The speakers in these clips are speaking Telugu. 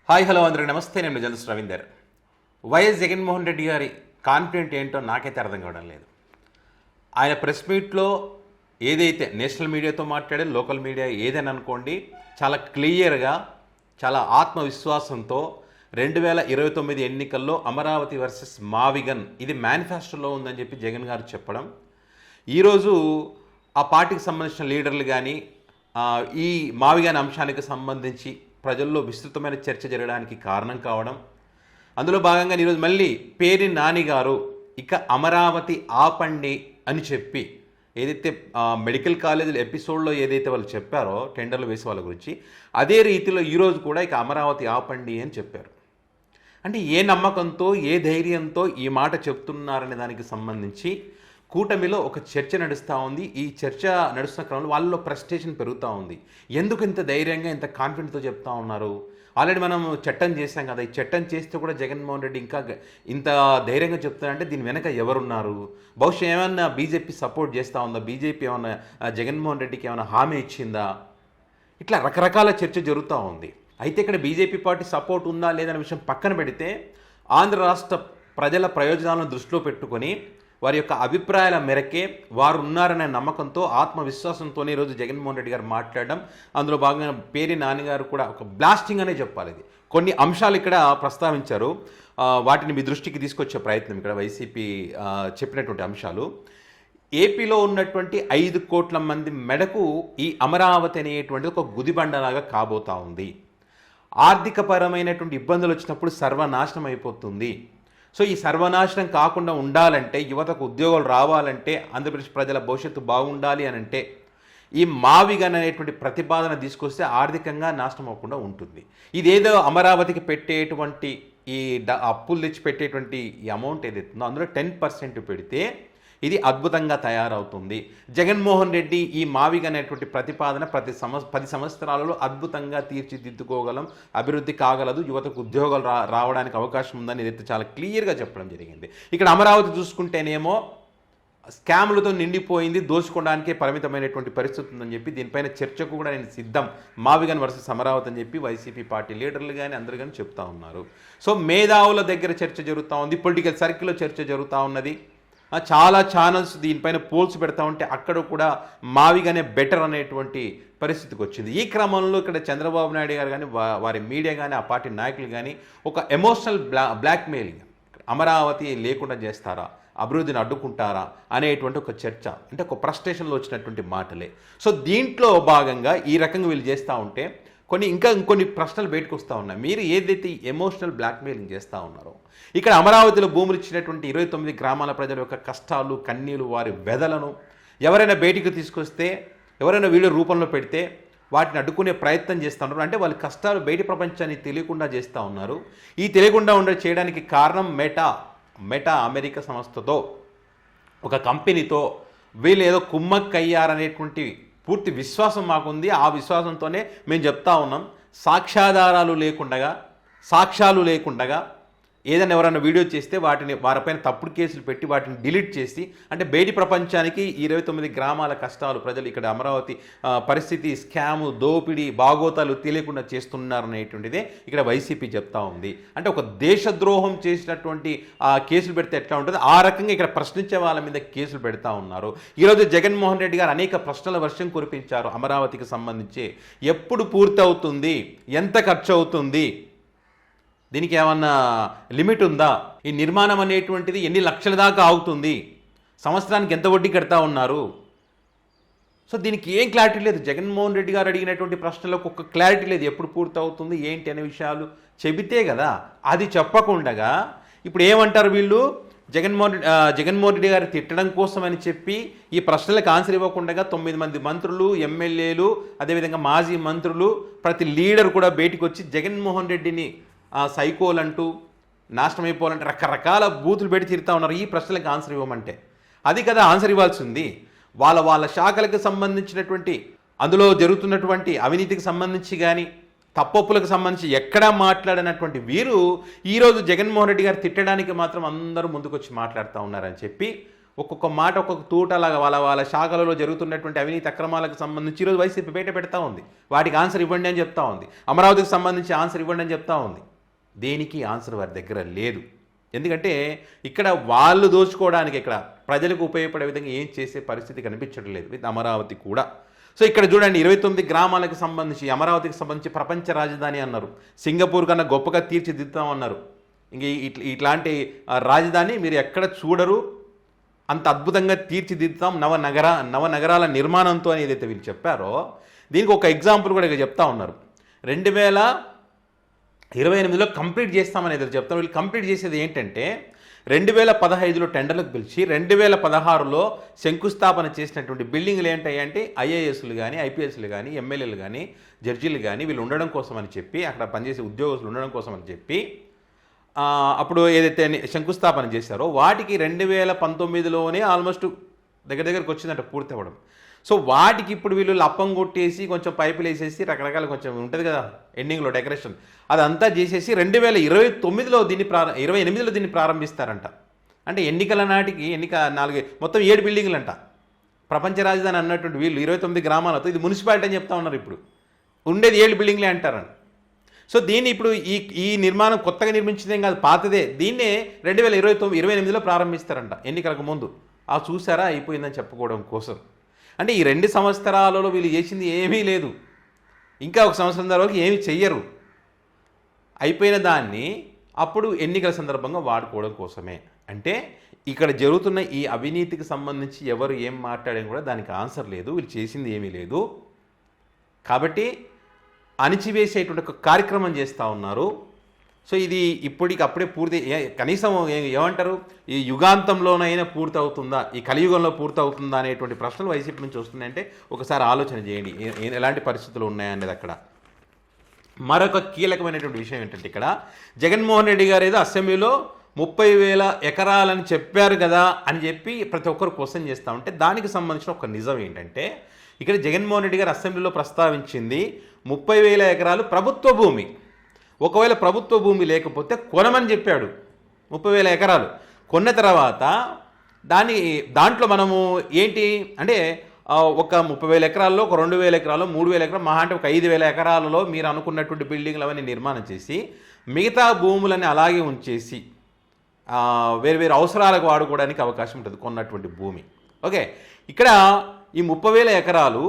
హాయ్ హలో అందరికీ నమస్తే. నేను జర్నలిస్ట్ రవీందర్. వైఎస్ జగన్మోహన్ రెడ్డి గారి కాన్ఫిడెంట్ ఏంటో నాకైతే అర్థం కావడం లేదు. ఆయన ప్రెస్ మీట్లో ఏదైతే నేషనల్ మీడియాతో మాట్లాడే లోకల్ మీడియా ఏదైనా అనుకోండి, చాలా క్లియర్గా, చాలా ఆత్మవిశ్వాసంతో 2029 ఎన్నికల్లో అమరావతి వర్సెస్ మావిగన్ ఇది మేనిఫెస్టోలో ఉందని చెప్పి జగన్ గారు చెప్పడం, ఈరోజు ఆ పార్టీకి సంబంధించిన లీడర్లు కానీ ఈ మావిగన్ అంశానికి సంబంధించి ప్రజల్లో విస్తృతమైన చర్చ జరగడానికి కారణం కావడం, అందులో భాగంగా ఈరోజు మళ్ళీ పేరి నాని గారు ఇక అమరావతి ఆపండి అని చెప్పి ఏదైతే మెడికల్ కాలేజీల ఎపిసోడ్లో ఏదైతే వాళ్ళు చెప్పారో టెండర్లు వేసే వాళ్ళ గురించి, అదే రీతిలో ఈరోజు కూడా ఇక అమరావతి ఆపండి అని చెప్పారు. అంటే ఏ నమ్మకంతో, ఏ ధైర్యంతో ఈ మాట చెప్తున్నారనే దానికి సంబంధించి కూటమిలో ఒక చర్చ నడుస్తూ ఉంది. ఈ చర్చ నడుస్తున్న క్రమంలో వాళ్ళలో ఫ్రస్ట్రేషన్ పెరుగుతూ ఉంది. ఎందుకు ఇంత ధైర్యంగా, ఇంత కాన్ఫిడెంట్తో చెప్తా ఉన్నారు? ఆల్రెడీ మనం చట్టం చేశాం కదా, ఈ చట్టం చేస్తే కూడా జగన్మోహన్ రెడ్డి ఇంకా ఇంత ధైర్యంగా చెప్తారంటే దీని వెనక ఎవరున్నారు? బహుశా ఏమన్నా బీజేపీ సపోర్ట్ చేస్తూ ఉందా? బీజేపీ ఏమన్నా జగన్మోహన్ రెడ్డికి ఏమైనా హామీ ఇచ్చిందా? ఇట్లా రకరకాల చర్చ జరుగుతూ ఉంది. అయితే ఇక్కడ బీజేపీ పార్టీ సపోర్ట్ ఉందా లేదనే విషయం పక్కన పెడితే, ఆంధ్ర రాష్ట్ర ప్రజల ప్రయోజనాలను దృష్టిలో పెట్టుకొని వారి యొక్క అభిప్రాయాల మేరకే వారు ఉన్నారనే నమ్మకంతో, ఆత్మవిశ్వాసంతోనే ఈరోజు జగన్మోహన్ రెడ్డి గారు మాట్లాడడం, అందులో భాగంగా పేరి నాన్నగారు కూడా ఒక బ్లాస్టింగ్ అనే చెప్పాలి. ఇది కొన్ని అంశాలు ఇక్కడ ప్రస్తావించారు, వాటిని మీ దృష్టికి తీసుకొచ్చే ప్రయత్నం ఇక్కడ వైసీపీ చెప్పినటువంటి అంశాలు. ఏపీలో ఉన్నటువంటి 5 కోట్ల మంది మెడకు ఈ అమరావతి అనేటువంటి ఒక గుదిబండలాగా కాబోతా ఉంది. ఆర్థికపరమైనటువంటి ఇబ్బందులు వచ్చినప్పుడు సర్వనాశనం అయిపోతుంది. సో ఈ సర్వనాశనం కాకుండా ఉండాలంటే, యువతకు ఉద్యోగాలు రావాలంటే, ఆంధ్రప్రదేశ్ ప్రజల భవిష్యత్తు బాగుండాలి అని అంటే ఈ మావిగన్ అనేటువంటి ప్రతిపాదన తీసుకొస్తే ఆర్థికంగా నాశనం అవ్వకుండా ఉంటుంది. ఇదేదో అమరావతికి పెట్టేటువంటి ఈ అప్పులు తెచ్చి పెట్టేటువంటి ఈ అమౌంట్ ఏదైతుందో అందులో 10% పెడితే ఇది అద్భుతంగా తయారవుతుంది. జగన్మోహన్ రెడ్డి ఈ మావిగన్ అనేటువంటి ప్రతిపాదన 10 సంవత్సరాలలో అద్భుతంగా తీర్చిదిద్దుకోగలం, అభివృద్ధి కాగలదు, యువతకు ఉద్యోగాలు రావడానికి అవకాశం ఉందని ఇదైతే చాలా క్లియర్గా చెప్పడం జరిగింది. ఇక్కడ అమరావతి చూసుకుంటేనేమో స్కామ్లతో నిండిపోయింది, దోచుకోవడానికే పరిమితమైనటువంటి పరిస్థితి ఉందని చెప్పి దీనిపైన చర్చకు కూడా నేను సిద్ధం, మావిగన్ వర్సెస్ అమరావతి అని చెప్పి వైసీపీ పార్టీ లీడర్లు కానీ అందరూ కానీ చెప్తా ఉన్నారు. సో మేధావుల దగ్గర చర్చ జరుగుతూ ఉంది, పొలిటికల్ సర్కిల్లో చర్చ జరుగుతూ ఉన్నది. చాలా ఛానల్స్ దీనిపైన పోల్స్ పెడతా ఉంటే అక్కడ కూడా మావిగానే బెటర్ అనేటువంటి పరిస్థితికి వచ్చింది. ఈ క్రమంలో ఇక్కడ చంద్రబాబు నాయుడు గారు కానీ, వారి మీడియా కానీ, ఆ పార్టీ నాయకులు కానీ ఒక ఎమోషనల్ బ్లాక్మెయిలింగ్, అమరావతి లేకుండా చేస్తారా, అభివృద్ధిని అడ్డుకుంటారా అనేటువంటి ఒక చర్చ, అంటే ఒక ఫ్రస్ట్రేషన్లో వచ్చినటువంటి మాటలే. సో దీంట్లో భాగంగా ఈ రకంగా వీళ్ళు చేస్తూ ఉంటే ఇంకొన్ని ప్రశ్నలు బయటకు వస్తూ ఉన్నాయి. మీరు ఏదైతే ఎమోషనల్ బ్లాక్మెయిలింగ్ చేస్తూ ఉన్నారో, ఇక్కడ అమరావతిలో భూములు ఇచ్చినటువంటి 29 గ్రామాల ప్రజల యొక్క కష్టాలు, కన్నీలు, వారి వెదలను ఎవరైనా బయటికి తీసుకొస్తే, ఎవరైనా వీడియో రూపంలో పెడితే వాటిని అడ్డుకునే ప్రయత్నం చేస్తూ ఉన్నారు. అంటే వాళ్ళ కష్టాలు బయట ప్రపంచాన్ని తెలియకుండా చేస్తూ ఉన్నారు. ఈ తెలియకుండా చేయడానికి కారణం మెటా అమెరికా సంస్థతో, ఒక కంపెనీతో వీళ్ళు ఏదో కుమ్మక్కయ్యారనేటువంటి పూర్తి విశ్వాసం మాకుంది. ఆ విశ్వాసంతోనే మేము చెప్తా ఉన్నాం. సాక్ష్యాధారాలు లేకుండగా ఏదైనా ఎవరైనా వీడియో చేస్తే వారిపైన తప్పుడు కేసులు పెట్టి వాటిని డిలీట్ చేసి, అంటే బయటి ప్రపంచానికి 29 గ్రామాల కష్టాలు, ప్రజలు ఇక్కడ అమరావతి పరిస్థితి, స్కాము, దోపిడీ, బాగోతాలు తెలియకుండా చేస్తున్నారనేటువంటిదే ఇక్కడ వైసీపీ చెప్తా ఉంది. అంటే ఒక దేశద్రోహం చేసినటువంటి కేసులు పెడితే ఎట్లా ఉంటుంది, ఆ రకంగా ఇక్కడ ప్రశ్నించే వాళ్ళ మీద కేసులు పెడతా ఉన్నారు. ఈరోజు జగన్మోహన్ రెడ్డి గారు అనేక ప్రశ్నల వర్షం కురిపించారు అమరావతికి సంబంధించి. ఎప్పుడు పూర్తి అవుతుంది, ఎంత ఖర్చు అవుతుంది, దీనికి ఏమన్నా లిమిట్ ఉందా, ఈ నిర్మాణం అనేటువంటిది ఎన్ని లక్షల దాకా ఆగుతుంది, సంవత్సరానికి ఎంత వడ్డీ కడతా ఉన్నారు? సో దీనికి ఏం క్లారిటీ లేదు. జగన్మోహన్ రెడ్డి గారు అడిగినటువంటి ప్రశ్నలకు ఒక క్లారిటీ లేదు. ఎప్పుడు పూర్తి అవుతుంది ఏంటి అనే విషయాలు చెబితే కదా. అది చెప్పకుండా ఇప్పుడు ఏమంటారు వీళ్ళు, జగన్మోహన్ రెడ్డి గారు తిట్టడం కోసం అని చెప్పి ఈ ప్రశ్నలకు ఆన్సర్ ఇవ్వకుండా 9 మంది మంత్రులు, ఎమ్మెల్యేలు, అదేవిధంగా మాజీ మంత్రులు, ప్రతి లీడర్ కూడా బయటికి వచ్చి జగన్మోహన్ రెడ్డిని సైకోలంటూ, నాశనం అయిపోవాలంటే రకరకాల బూతులు పెట్టి తిరుగుతూ ఉన్నారు ఈ ప్రశ్నలకు ఆన్సర్ ఇవ్వమంటే. అది కదా ఆన్సర్ ఇవ్వాల్సింది. వాళ్ళ శాఖలకు సంబంధించినటువంటి, అందులో జరుగుతున్నటువంటి అవినీతికి సంబంధించి కానీ, తప్పొప్పులకు సంబంధించి ఎక్కడా మాట్లాడినటువంటి వీరు ఈరోజు జగన్మోహన్ రెడ్డి గారు తిట్టడానికి మాత్రం అందరూ ముందుకొచ్చి మాట్లాడుతూ ఉన్నారని చెప్పి ఒక్కొక్క మాట ఒక్కొక్క తూట అలాగా వాళ్ళ శాఖలలో జరుగుతున్నటువంటి అవినీతి అక్రమాలకు సంబంధించి ఈరోజు వైసీపీ బయట పెడతా ఉంది. వాటికి ఆన్సర్ ఇవ్వండి అని చెప్తా ఉంది. అమరావతికి సంబంధించి ఆన్సర్ ఇవ్వండి అని చెప్తా ఉంది. దేనికి ఆన్సర్ వారి దగ్గర లేదు. ఎందుకంటే ఇక్కడ వాళ్ళు దోచుకోవడానికి, ఇక్కడ ప్రజలకు ఉపయోగపడే విధంగా ఏం చేసే పరిస్థితి కనిపించడం లేదు విత్ అమరావతి కూడా. సో ఇక్కడ చూడండి, 29 గ్రామాలకు సంబంధించి అమరావతికి సంబంధించి ప్రపంచ రాజధాని అన్నారు. సింగపూర్ కన్నా గొప్పగా తీర్చిదిద్దామన్నారు. ఇంక ఇట్లాంటి రాజధాని మీరు ఎక్కడ చూడరు, అంత అద్భుతంగా తీర్చిదిద్దాం నవనగరాల నిర్మాణంతో అని ఏదైతే వీళ్ళు చెప్పారో, దీనికి ఒక ఎగ్జాంపుల్ కూడా ఇక చెప్తా ఉన్నారు. 2028లో కంప్లీట్ చేస్తామని ఏదైతే చెప్తారు. వీళ్ళు కంప్లీట్ చేసేది ఏంటంటే 2015లో టెండర్లకు పిలిచి 2016లో శంకుస్థాపన చేసినటువంటి బిల్డింగ్లు ఏంటంటే ఐఏఎస్లు కానీ, ఐపీఎస్లు కానీ, ఎమ్మెల్యేలు కానీ, జడ్జీలు కానీ వీళ్ళు ఉండడం కోసం అని చెప్పి, అక్కడ పనిచేసే ఉద్యోగస్తులు ఉండడం కోసం అని చెప్పి అప్పుడు ఏదైతే శంకుస్థాపన చేశారో వాటికి 2019లోనే ఆల్మోస్ట్ దగ్గరకు వచ్చిందంట పూర్తి అవ్వడం. సో వాటికి ఇప్పుడు వీళ్ళు లప్పం కొట్టేసి కొంచెం పైపులు వేసేసి రకరకాల కొంచెం ఉంటుంది కదా ఎండింగ్లో డెకరేషన్, అదంతా చేసేసి 2029లో 28లో దీన్ని ప్రారంభిస్తారంట. అంటే ఎన్నికల నాటికి మొత్తం 7 బిల్డింగ్లు అంట. ప్రపంచ రాజధాని అన్నటువంటి వీళ్ళు 29 గ్రామాలతో ఇది మున్సిపాలిటీ అని చెప్తా ఉన్నారు. ఇప్పుడు ఉండేది 7 బిల్డింగ్లే అంటారంట. సో దీన్ని ఇప్పుడు ఈ నిర్మాణం కొత్తగా నిర్మించిందేం కాదు, పాతదే. దీన్నే 2028లో ప్రారంభిస్తారంట ఎన్నికలకు ముందు. చూసారా అయిపోయిందని చెప్పుకోవడం కోసం. అంటే ఈ 2 సంవత్సరాలలో వీళ్ళు చేసింది ఏమీ లేదు. ఇంకా 1 సంవత్సరం తర్వాత ఏమీ చెయ్యరు. అయిపోయిన దాన్ని అప్పుడు ఎన్నికల సందర్భంగా వాడుకోవడం కోసమే. అంటే ఇక్కడ జరుగుతున్న ఈ అవినీతికి సంబంధించి ఎవరు ఏం మాట్లాడని కూడా దానికి ఆన్సర్ లేదు. వీళ్ళు చేసింది ఏమీ లేదు. కాబట్టి అణిచివేసేటువంటి ఒక కార్యక్రమం చేస్తూ ఉన్నారు. సో ఇది ఇప్పటికప్పుడే పూర్తి, కనీసం ఏమంటారు, ఈ యుగాంతంలోనైనా పూర్తి అవుతుందా, ఈ కలియుగంలో పూర్తి అవుతుందా అనేటువంటి ప్రశ్నలు వైసీపీ నుంచి వస్తున్నాయంటే ఒకసారి ఆలోచన చేయండి ఎలాంటి పరిస్థితులు ఉన్నాయనేది. అక్కడ మరొక కీలకమైనటువంటి విషయం ఏంటంటే, ఇక్కడ జగన్మోహన్ రెడ్డి గారు ఏదో అసెంబ్లీలో 30,000 ఎకరాలని చెప్పారు కదా అని చెప్పి ప్రతి ఒక్కరు క్వశ్చన్ చేస్తూ ఉంటే, దానికి సంబంధించిన ఒక నిజం ఏంటంటే, ఇక్కడ జగన్మోహన్ రెడ్డి గారు అసెంబ్లీలో ప్రస్తావించింది 30,000 ఎకరాలు ప్రభుత్వ భూమి. ఒకవేళ ప్రభుత్వ భూమి లేకపోతే కొనమని చెప్పాడు. 30,000 ఎకరాలు కొన్న తర్వాత దాంట్లో మనము ఏంటి అంటే ఒక 30,000 ఎకరాల్లో ఒక 2,000 ఎకరాలు, 3,000 ఎకరాలు, మహా అంటే ఒక 5,000 ఎకరాలలో మీరు అనుకున్నటువంటి బిల్డింగ్లు అవన్నీ నిర్మాణం చేసి మిగతా భూములని అలాగే ఉంచేసి వేరు వేరు అవసరాలకు వాడుకోవడానికి అవకాశం ఉంటుంది కొన్నటువంటి భూమి. ఓకే, ఇక్కడ ఈ 30,000 ఎకరాలు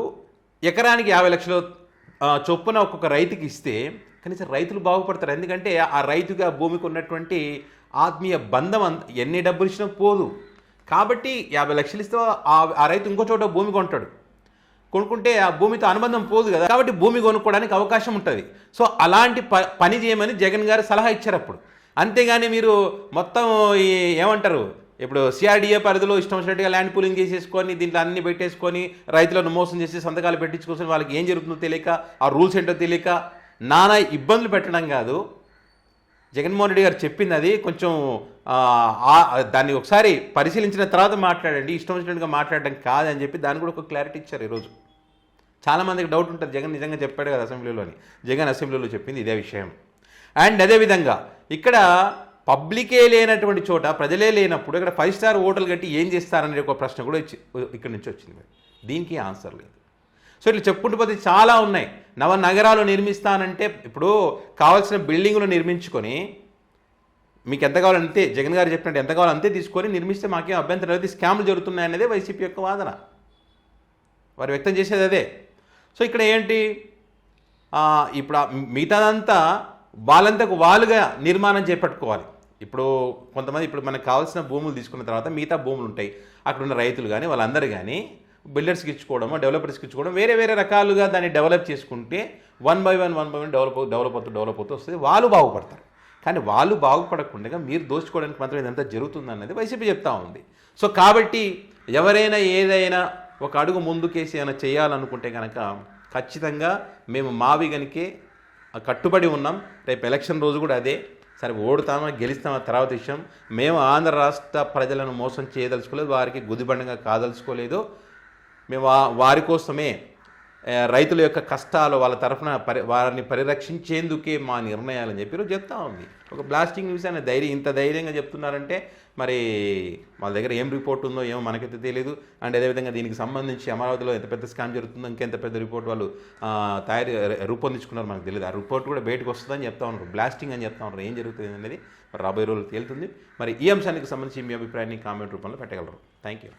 ఎకరానికి 50 లక్షల చొప్పున ఒక్కొక్క రైతుకి ఇస్తే కనీసం రైతులు బాగుపడతారు. ఎందుకంటే ఆ రైతుకి ఆ భూమికి ఉన్నటువంటి ఆత్మీయ బంధం ఎన్ని డబ్బులు ఇచ్చినా పోదు. కాబట్టి 50 లక్షలు ఇస్తే ఆ రైతు ఇంకో చోట భూమి కొంటాడు. కొనుక్కుంటే ఆ భూమితో అనుబంధం పోదు కదా, కాబట్టి భూమి కొనుక్కోవడానికి అవకాశం ఉంటుంది. సో అలాంటి పని చేయమని జగన్ గారు సలహా ఇచ్చారు అప్పుడు. అంతేగాని మీరు మొత్తం ఏమంటారు, ఇప్పుడు సిఆర్డీఏ పరిధిలో ఇష్టం వచ్చినట్టుగా ల్యాండ్ పూలింగ్ చేసేసుకొని దీంట్లో అన్ని పెట్టేసుకొని రైతులను మోసం చేసి సంతకాలు పెట్టించుకొని వాళ్ళకి ఏం జరుగుతుందో తెలియక, ఆ రూల్స్ ఏంటో తెలియక నానా ఇబ్బందులు పెట్టడం కాదు. జగన్మోహన్ రెడ్డి గారు చెప్పింది అది కొంచెం దాన్ని ఒకసారి పరిశీలించిన తర్వాత మాట్లాడండి, ఇష్టం వచ్చినట్టుగా మాట్లాడడం కాదని చెప్పి దాన్ని కూడా ఒక క్లారిటీ ఇచ్చారు ఈరోజు. చాలామందికి డౌట్ ఉంటుంది, జగన్ నిజంగా చెప్పాడు కదా అసెంబ్లీలోని. జగన్ అసెంబ్లీలో చెప్పింది ఇదే విషయం. అండ్ అదేవిధంగా ఇక్కడ పబ్లికే లేనటువంటి చోట, ప్రజలే లేనప్పుడు ఇక్కడ 5 స్టార్ హోటల్ కట్టి ఏం చేస్తారనే ఒక ప్రశ్న కూడా ఇక్కడి నుంచి వచ్చింది. దీనికి ఆన్సర్ లేదు. సో ఇట్లా చెప్పుకుంటూ పోతే చాలా ఉన్నాయి. నగరాలు నిర్మిస్తానంటే ఇప్పుడు కావాల్సిన బిల్డింగులు నిర్మించుకొని మీకు ఎంత కావాలంతే, జగన్ గారు చెప్పినట్టు ఎంత కావాలంతే తీసుకొని నిర్మిస్తే మాకేం అభ్యంతరం లేదు. స్కామ్లు జరుగుతున్నాయనేదే వైసీపీ యొక్క వాదన, వారు వ్యక్తం చేసేది అదే. సో ఇక్కడ ఏంటి, ఇప్పుడు మిగతాదంతా వాళ్ళంతకు వాళ్ళుగా నిర్మాణం చేపట్టుకోవాలి. ఇప్పుడు కొంతమంది ఇప్పుడు మనకు కావాల్సిన భూములు తీసుకున్న తర్వాత మిగతా భూములు ఉంటాయి, అక్కడ ఉన్న రైతులు కానీ వాళ్ళందరూ కానీ బిల్డర్స్కి ఇచ్చుకోవడమో డెవలపర్స్కి ఇచ్చుకోవడం, వేరే వేరే రకాలుగా దాన్ని డెవలప్ చేసుకుంటే 1 by 1 డెవలప్ అవుతూ వస్తుంది, వాళ్ళు బాగుపడతారు. కానీ వాళ్ళు బాగుపడకుండా మీరు దోచుకోవడానికి మాత్రం ఇదంతా జరుగుతుందన్నది వైసీపీ చెప్తా ఉంది. సో కాబట్టి ఎవరైనా ఏదైనా ఒక అడుగు ముందుకేసి ఏమైనా చేయాలనుకుంటే కనుక ఖచ్చితంగా మేము మావిగనికే కట్టుబడి ఉన్నాం. రేపు ఎలక్షన్ రోజు కూడా అదే. సరే ఓడుతామా గెలుస్తామా తర్వాత విషయం. మేము ఆంధ్ర రాష్ట్ర ప్రజలను మోసం చేయదలుచుకోలేదు, వారికి గుదిబండగా కాదలుచుకోలేదు. మేము వారి కోసమే రైతుల యొక్క కష్టాలు వాళ్ళ తరఫున వారిని పరిరక్షించేందుకే మా నిర్ణయాలని చెప్పి ఈరోజు చెప్తా ఉంది. ఒక బ్లాస్టింగ్ న్యూస్ అనే ఇంత ధైర్యంగా చెప్తున్నారంటే మరి వాళ్ళ దగ్గర ఏం రిపోర్ట్ ఉందో ఏమో మనకైతే తెలియదు. అండ్ అదేవిధంగా దీనికి సంబంధించి అమరావతిలో ఎంత పెద్ద స్కామ్ జరుగుతుందో ఇంకెంత పెద్ద రిపోర్ట్ వాళ్ళు రూపొందించుకున్నారు మనకు తెలియదు. ఆ రిపోర్ట్ కూడా బయటకు వస్తుందని చెప్తా ఉన్నారు, బ్లాస్టింగ్ అని చెప్తా ఉన్నారు. ఏం జరుగుతుంది అనేది రాబోయే రోజులు తేలుతుంది. మరి ఈ అంశానికి సంబంధించి మీ అభిప్రాయాన్ని కామెంట్ రూపంలో పెట్టగలరు. Thank you.